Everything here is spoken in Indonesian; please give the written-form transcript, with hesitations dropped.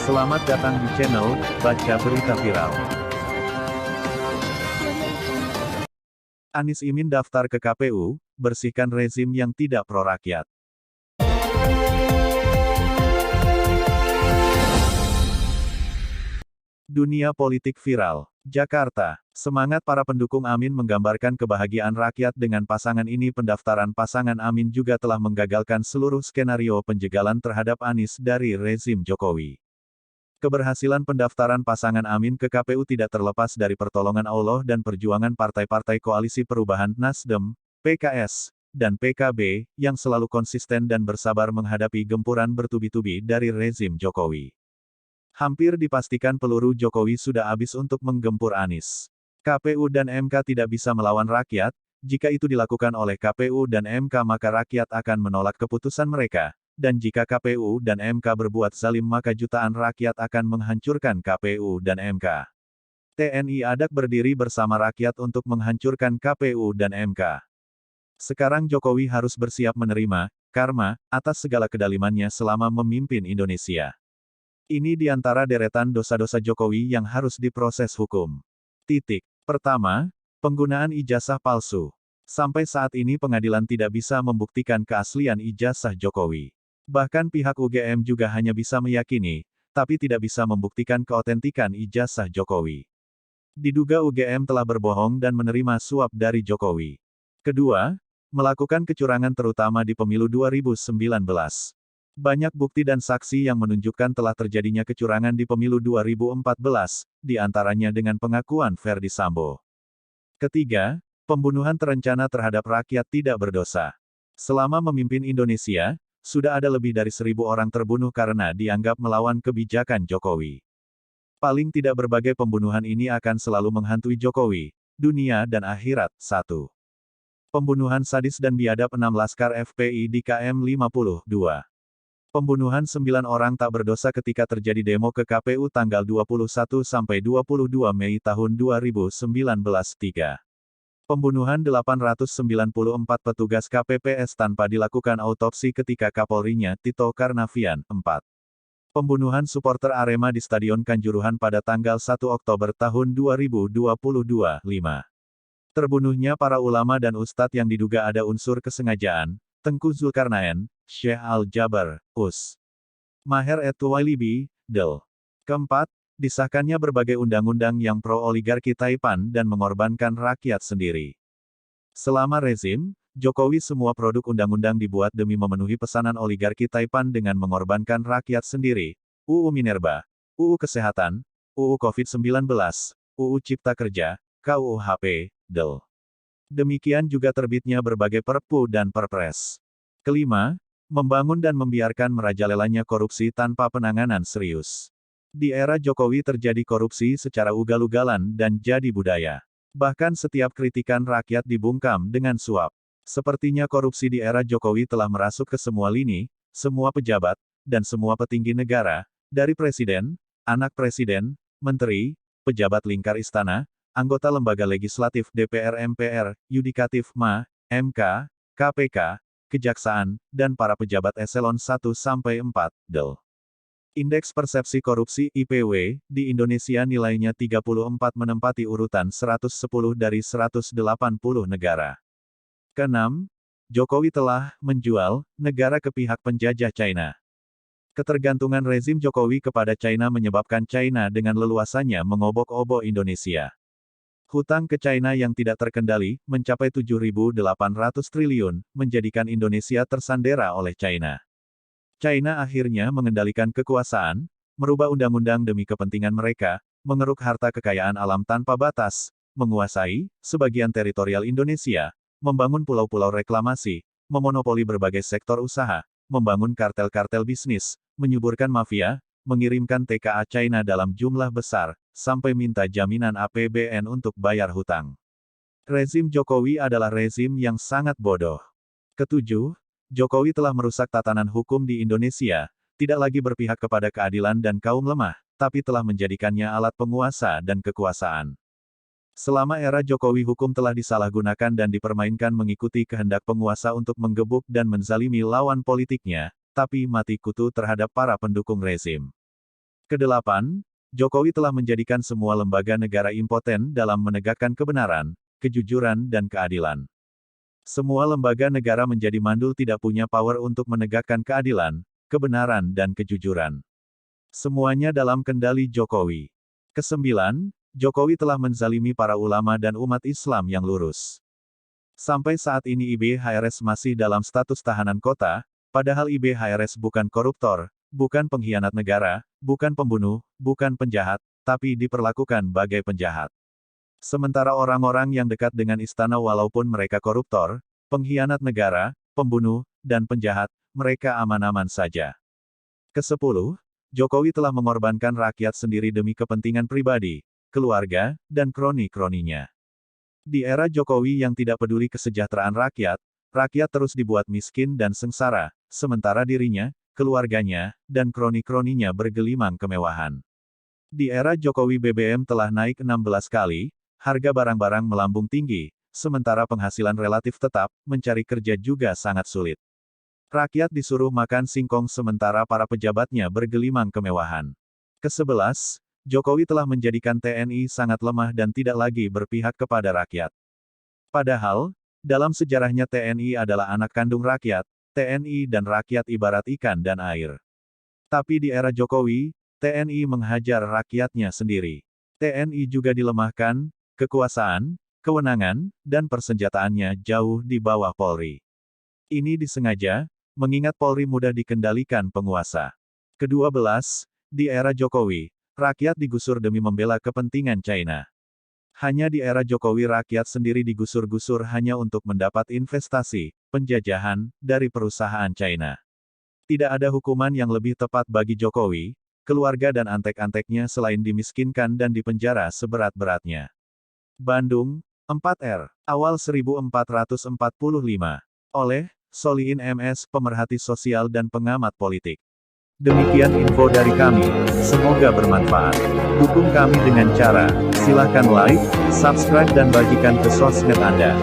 Selamat datang di channel Baca Berita Viral. Anies Imin daftar ke KPU, bersihkan rezim yang tidak pro-rakyat. Dunia politik viral. Jakarta. Semangat para pendukung Amin menggambarkan kebahagiaan rakyat dengan pasangan ini. Pendaftaran pasangan Amin juga telah menggagalkan seluruh skenario penjegalan terhadap Anies dari rezim Jokowi. Keberhasilan pendaftaran pasangan Amin ke KPU tidak terlepas dari pertolongan Allah dan perjuangan partai-partai koalisi perubahan Nasdem, PKS, dan PKB, yang selalu konsisten dan bersabar menghadapi gempuran bertubi-tubi dari rezim Jokowi. Hampir dipastikan peluru Jokowi sudah habis untuk menggempur Anies. KPU dan MK tidak bisa melawan rakyat. Jika itu dilakukan oleh KPU dan MK maka rakyat akan menolak keputusan mereka. Dan jika KPU dan MK berbuat zalim maka jutaan rakyat akan menghancurkan KPU dan MK. TNI ADAK berdiri bersama rakyat untuk menghancurkan KPU dan MK. Sekarang Jokowi harus bersiap menerima karma atas segala kedalimannya selama memimpin Indonesia. Ini di antara deretan dosa-dosa Jokowi yang harus diproses hukum. Pertama, penggunaan ijazah palsu. Sampai saat ini pengadilan tidak bisa membuktikan keaslian ijazah Jokowi. Bahkan pihak UGM juga hanya bisa meyakini, tapi tidak bisa membuktikan keotentikan ijazah Jokowi. Diduga UGM telah berbohong dan menerima suap dari Jokowi. Kedua, melakukan kecurangan terutama di pemilu 2019. Banyak bukti dan saksi yang menunjukkan telah terjadinya kecurangan di pemilu 2014, di antaranya dengan pengakuan Ferdy Sambo. Ketiga, pembunuhan terencana terhadap rakyat tidak berdosa. Selama memimpin Indonesia, sudah ada lebih dari 1.000 orang terbunuh karena dianggap melawan kebijakan Jokowi. Paling tidak berbagai pembunuhan ini akan selalu menghantui Jokowi, dunia dan akhirat. 1. Pembunuhan sadis dan biadab 6 laskar FPI di KM 52. Pembunuhan 9 orang tak berdosa ketika terjadi demo ke KPU tanggal 21 sampai 22 Mei tahun 2019. 3. Pembunuhan 894 petugas KPPS tanpa dilakukan autopsi ketika Kapolrinya Tito Karnavian. 4. Pembunuhan supporter Arema di Stadion Kanjuruhan pada tanggal 1 Oktober tahun 2022. 5. Terbunuhnya para ulama dan ustadz yang diduga ada unsur kesengajaan, Tengku Zulkarnaen, Syekh Al-Jabar, Us. Maher et-Tuwailibi, Del. Keempat, disahkannya berbagai undang-undang yang pro-oligarki Taipan dan mengorbankan rakyat sendiri. Selama rezim Jokowi semua produk undang-undang dibuat demi memenuhi pesanan oligarki Taipan dengan mengorbankan rakyat sendiri. UU Minerba, UU Kesehatan, UU COVID-19, UU Cipta Kerja, KUHP, Del. Demikian juga terbitnya berbagai perpu dan perpres. Kelima, membangun dan membiarkan merajalelanya korupsi tanpa penanganan serius. Di era Jokowi terjadi korupsi secara ugal-ugalan dan jadi budaya. Bahkan setiap kritikan rakyat dibungkam dengan suap. Sepertinya korupsi di era Jokowi telah merasuk ke semua lini, semua pejabat, dan semua petinggi negara, dari presiden, anak presiden, menteri, pejabat lingkar istana, anggota lembaga legislatif DPR MPR, yudikatif MA, MK, KPK, kejaksaan, dan para pejabat eselon 1 sampai 4, Del. Indeks Persepsi Korupsi (IPW) di Indonesia nilainya 34 menempati urutan 110 dari 180 negara. Keenam, Jokowi telah menjual negara ke pihak penjajah China. Ketergantungan rezim Jokowi kepada China menyebabkan China dengan leluasanya mengobok-obok Indonesia. Hutang ke China yang tidak terkendali mencapai 7.800 triliun, menjadikan Indonesia tersandera oleh China. China akhirnya mengendalikan kekuasaan, merubah undang-undang demi kepentingan mereka, mengeruk harta kekayaan alam tanpa batas, menguasai sebagian teritorial Indonesia, membangun pulau-pulau reklamasi, memonopoli berbagai sektor usaha, membangun kartel-kartel bisnis, menyuburkan mafia, mengirimkan TKA China dalam jumlah besar, sampai minta jaminan APBN untuk bayar hutang. Rezim Jokowi adalah rezim yang sangat bodoh. Ketujuh, Jokowi telah merusak tatanan hukum di Indonesia, tidak lagi berpihak kepada keadilan dan kaum lemah, tapi telah menjadikannya alat penguasa dan kekuasaan. Selama era Jokowi hukum telah disalahgunakan dan dipermainkan mengikuti kehendak penguasa untuk menggebuk dan menzalimi lawan politiknya, tapi mati kutu terhadap para pendukung rezim. Kedelapan, Jokowi telah menjadikan semua lembaga negara impoten dalam menegakkan kebenaran, kejujuran dan keadilan. Semua lembaga negara menjadi mandul tidak punya power untuk menegakkan keadilan, kebenaran dan kejujuran. Semuanya dalam kendali Jokowi. Kesembilan, Jokowi telah menzalimi para ulama dan umat Islam yang lurus. Sampai saat ini IBHRS masih dalam status tahanan kota, padahal IBHRS bukan koruptor, bukan pengkhianat negara, bukan pembunuh, bukan penjahat, tapi diperlakukan bagai penjahat. Sementara orang-orang yang dekat dengan istana walaupun mereka koruptor, pengkhianat negara, pembunuh, dan penjahat, mereka aman-aman saja. Kesepuluh, Jokowi telah mengorbankan rakyat sendiri demi kepentingan pribadi, keluarga, dan kroni-kroninya. Di era Jokowi yang tidak peduli kesejahteraan rakyat, rakyat terus dibuat miskin dan sengsara, sementara dirinya, keluarganya, dan kroni-kroninya bergelimang kemewahan. Di era Jokowi BBM telah naik 16 kali, harga barang-barang melambung tinggi, sementara penghasilan relatif tetap, mencari kerja juga sangat sulit. Rakyat disuruh makan singkong sementara para pejabatnya bergelimang kemewahan. Kesebelas, Jokowi telah menjadikan TNI sangat lemah dan tidak lagi berpihak kepada rakyat. Padahal, dalam sejarahnya TNI adalah anak kandung rakyat, TNI dan rakyat ibarat ikan dan air. Tapi di era Jokowi, TNI menghajar rakyatnya sendiri. TNI juga dilemahkan, kekuasaan, kewenangan, dan persenjataannya jauh di bawah Polri. Ini disengaja, mengingat Polri mudah dikendalikan penguasa. Kedua belas, di era Jokowi, rakyat digusur demi membela kepentingan China. Hanya di era Jokowi rakyat sendiri digusur-gusur hanya untuk mendapat investasi, penjajahan, dari perusahaan China. Tidak ada hukuman yang lebih tepat bagi Jokowi, keluarga dan antek-anteknya selain dimiskinkan dan dipenjara seberat-beratnya. Bandung, 4R, awal 1445. Oleh Solihin MS, pemerhati sosial dan pengamat politik. Demikian info dari kami, semoga bermanfaat. Dukung kami dengan cara, silahkan like, subscribe dan bagikan ke sosmed Anda.